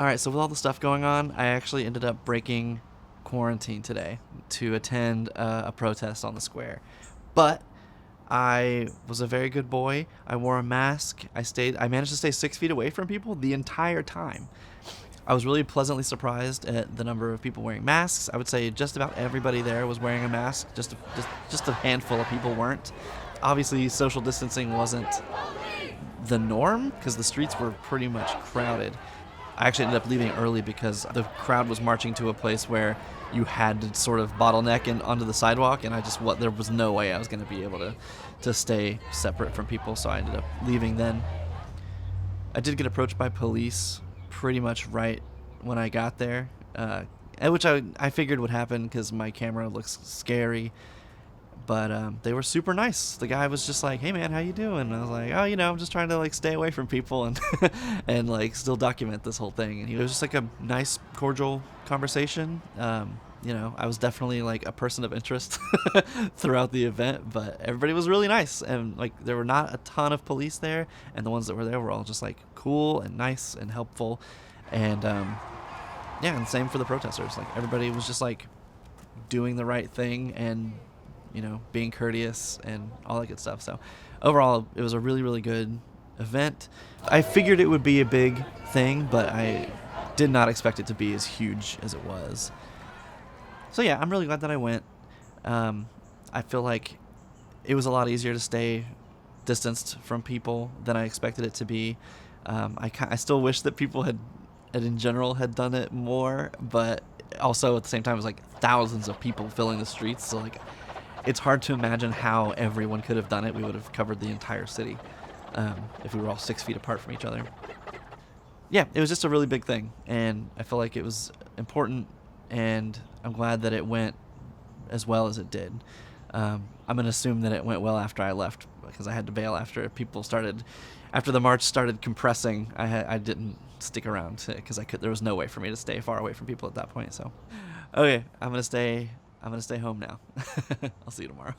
All right, so with all the stuff going on, I actually ended up breaking quarantine today to attend a protest on the square. But I was a very good boy. I wore a mask. I managed to stay 6 feet away from people the entire time. I was really pleasantly surprised at the number of people wearing masks. I would say just about everybody there was wearing a mask. Just a handful of people weren't. Obviously, social distancing wasn't the norm because the streets were pretty much crowded. I actually ended up leaving early because the crowd was marching to a place where you had to sort of bottleneck and onto the sidewalk, and there was no way I was going to be able to stay separate from people, so I ended up leaving then. I did get approached by police pretty much right when I got there, which I figured would happen because my camera looks scary. But they were super nice. The guy was just like, "Hey man, how you doing?" And I was like, "Oh, I'm just trying to like stay away from people and and like still document this whole thing." And it was just like a nice, cordial conversation. I was definitely like a person of interest throughout the event, but everybody was really nice, and like there were not a ton of police there, and the ones that were there were all just like cool and nice and helpful, and yeah, and same for the protesters. Like everybody was just like doing the right thing and being courteous and all that good stuff. So overall, it was a really, really good event. I figured it would be a big thing, but I did not expect it to be as huge as it was. So yeah, I'm really glad that I went. I feel like it was a lot easier to stay distanced from people than I expected it to be. I still wish that people had in general had done it more, but also at the same time it was like thousands of people filling the streets, so like it's hard to imagine how everyone could have done it. We would have covered the entire city if we were all 6 feet apart from each other. Yeah, it was just a really big thing, and I feel like it was important, and I'm glad that it went as well as it did. I'm going to assume that it went well after I left, because I had to bail after the march started compressing. I didn't stick around because there was no way for me to stay far away from people at that point. So, okay, I'm gonna stay home now. I'll see you tomorrow.